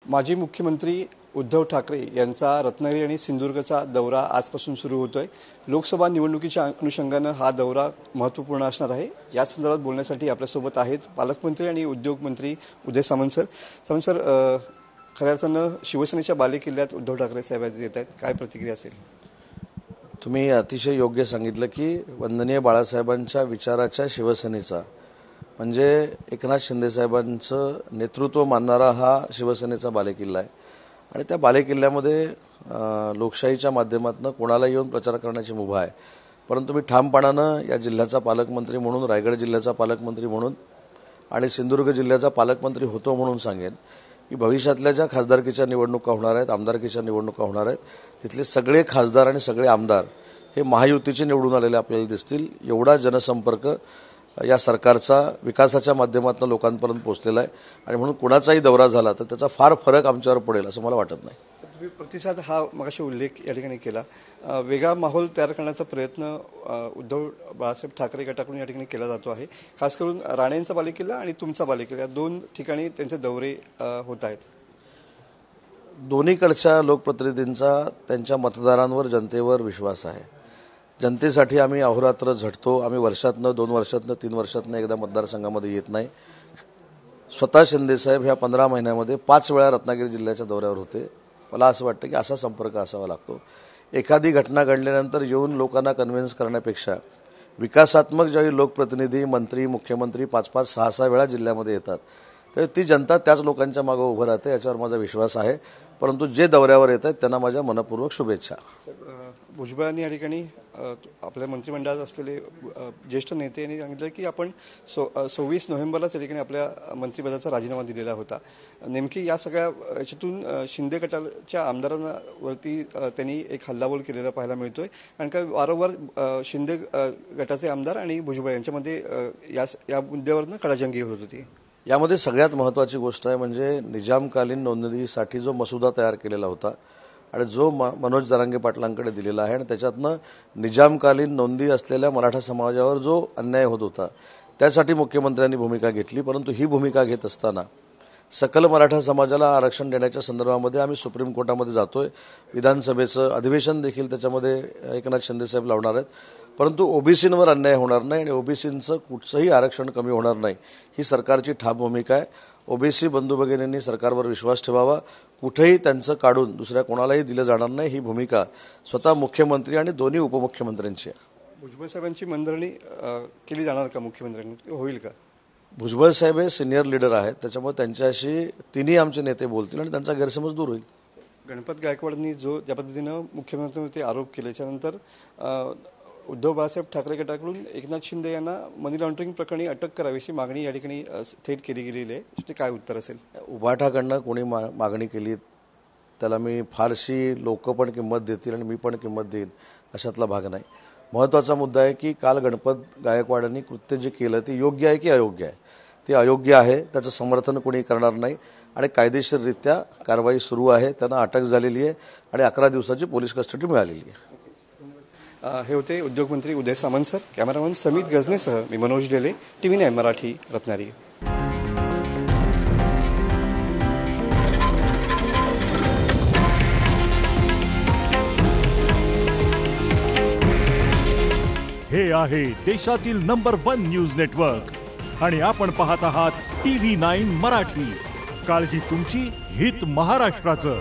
माजी मुख्यमंत्री उद्धव ठाकरे यांचा रत्नागिरी आणि सिंधुदुर्गचा दौरा आजपासून सुरू होतोय। लोकसभा निवडणुकीच्या अनुषंगाने हा दौरा महत्त्वपूर्ण असणार आहे। या संदर्भात बोलण्यासाठी आपल्यासोबत आहेत पालकमंत्री आणि उद्योग मंत्री उदय सामंत सर। खऱ्या अर्थानं शिवसेनेच्या बालेकिल्ल्यात उद्धव ठाकरे साहेब येत आहेत, काय प्रतिक्रिया असेल? तुम्ही अतिशय योग्य सांगितलं की वंदनीय बाळासाहेबांच्या विचाराच्या शिवसेनेचा म्हणजे एकनाथ शिंदे साहेबांचं नेतृत्व मानणारा हा शिवसेनेचा बालेकिल्ला आहे आणि त्या बालेकिल्ल्यामध्ये लोकशाहीच्या माध्यमातून कोणाला येऊन प्रचार करण्याची मुभा आहे। परंतु मी ठामपणानं या जिल्ह्याचा पालकमंत्री म्हणून, रायगड जिल्ह्याचा पालकमंत्री म्हणून आणि सिंधुदुर्ग जिल्ह्याचा पालकमंत्री होतो म्हणून सांगेन की भविष्यातल्या ज्या खासदारकीच्या निवडणुका होणार आहेत, आमदारकीच्या निवडणुका होणार आहेत, तिथले सगळे खासदार आणि सगळे आमदार हे महायुतीचे निवडून आलेले आपल्याला दिसतील। एवढा जनसंपर्क या सरकारचा विकासाच्या माध्यमातून लोकांपर्यंत पोहोचलेला आहे आणि म्हणून कुणाचाही दौरा झाला तर त्याचा फार फरक आमच्यावर पडेल असं मला वाटत नाही। तुम्ही प्रतिसाद हा मगाशी उल्लेख या ठिकाणी केला, वेगळा माहोल तयार करण्याचा प्रयत्न उद्धव बाळासाहेब ठाकरे गटाकडून या ठिकाणी केला जातो आहे। खास करून राणेंचा बालेकिल्ला आणि तुमचा बालेकिल्ला या दोन ठिकाणी त्यांचे दौरे होत आहेत। दोन्हीकडच्या लोकप्रतिनिधींचा त्यांच्या मतदारांवर, जनतेवर विश्वास आहे। जनतेसाठी आम्ही अहोरात्र झटतो। आम्ही वर्षातनं, 2 वर्षातनं, 3 वर्षातनं एकदा मतदारसंघामध्ये येत नाही। स्वतः शिंदेसाहेब ह्या 15 महिन्यामध्ये 5 वेळा रत्नागिरी जिल्ह्याच्या दौऱ्यावर होते। मला असं वाटतं की असा संपर्क असावा लागतो। एखादी घटना घडल्यानंतर येऊन लोकांना कन्व्हिन्स करण्यापेक्षा विकासात्मक ज्यावेळी लोकप्रतिनिधी, मंत्री, मुख्यमंत्री 5-5, 6-6 वेळा जिल्ह्यामध्ये येतात तर ती जनता त्याच लोकांच्या मागे उभं राहते, याच्यावर माझा विश्वास आहे। परंतु जे दौऱ्यावर येत आहेत त्यांना माझ्या मनपूर्वक शुभेच्छा। भुजबळांनी या ठिकाणी आपल्या मंत्रिमंडळात असलेले ज्येष्ठ नेते यांनी सांगितलं की आपण 26 नोव्हेंबरलाच या ठिकाणी आपल्या मंत्रिपदाचा राजीनामा दिलेला होता। नेमकी या सगळ्या याच्यातून शिंदे गटाच्या आमदारांवरती त्यांनी एक हल्लाबोल केलेला पाहायला मिळतोय आणि का वारंवार शिंदे गटाचे आमदार आणि भुजबळ यांच्यामध्ये या मुद्द्यावरनं कडाजंगी होत होती। यामध्ये सगळ्यात महत्त्वाची गोष्ट आहे म्हणजे निजामकालीन नोंदणीसाठी जो मसुदा तयार केलेला होता आणि जो मनोज जरांगे पाटलांकडे दिलेला आहे आणि त्याच्यातनं निजामकालीन नोंदी असलेल्या मराठा समाजावर जो अन्याय होत होता त्यासाठी मुख्यमंत्र्यांनी भूमिका घेतली। परंतु ही भूमिका घेत असताना सकल मराठा समाजाला आरक्षण देण्याच्या संदर्भामध्ये आम्ही सुप्रीम कोर्टामध्ये जातोय। विधानसभेचं अधिवेशन देखील त्याच्यामध्ये एकनाथ शिंदेसाहेब लावणार आहेत। परंतु ओबीसींवर अन्याय होणार नाही आणि ओबीसींचं कुठचंही आरक्षण कमी होणार नाही, ही सरकारची ठाम भूमिका आहे। ओबीसी बंधू भगिनींनी सरकारवर विश्वास ठेवावा, कुठेही त्यांचं काढून दुसऱ्या कोणालाही दिलं जाणार नाही, ही भूमिका स्वतः मुख्यमंत्री आणि दोन्ही उपमुख्यमंत्र्यांची आहे। भुजबळ साहेबांची मनधरणी केली जाणार का मुख्यमंत्र्यांनी, होईल का? भुजबळ साहेब हे सिनियर लीडर आहेत, त्याच्यामुळे त्यांच्याशी तिन्ही आमचे नेते बोलतील आणि त्यांचा गैरसमज दूर होईल। गणपत गायकवाडांनी जो ज्या पद्धतीनं मुख्यमंत्र्यांवरती आरोप केले त्यानंतर उद्धव बाळासाहेब ठाकरे गटाकडून एकनाथ शिंदे यांना मनी लॉन्ड्रिंग प्रकरणी अटक करावीशी मागणी या ठिकाणी थेट केली गेलेली आहे। ते काय उत्तर असेल? उभाठाकडनं कोणी मागणी केली त्याला मी फारशी लोक पण किंमत देतील आणि मी पण किंमत देईन अशातला भाग नाही। महत्त्वाचा मुद्दा आहे की काल गणपत गायकवाडांनी कृत्य जे केलं ते योग्य आहे की अयोग्य आहे? ते अयोग्य आहे, त्याचं समर्थन कोणी करणार नाही आणि कायदेशीररित्या कारवाई सुरू आहे। त्यांना अटक झालेली आहे आणि 11 दिवसाची पोलीस कस्टडी मिळालेली आहे। हे होते उद्योगमंत्री उदय सामंत सर। कॅमेरामन समित गजनेसह मी मनोज डेले, TV9 मराठी, रत्नागिरी। हे आहे देशातील नंबर 1 न्यूज नेटवर्क आणि आपण पाहत आहात TV9 मराठी। काळजी तुमची, हित महाराष्ट्राचं।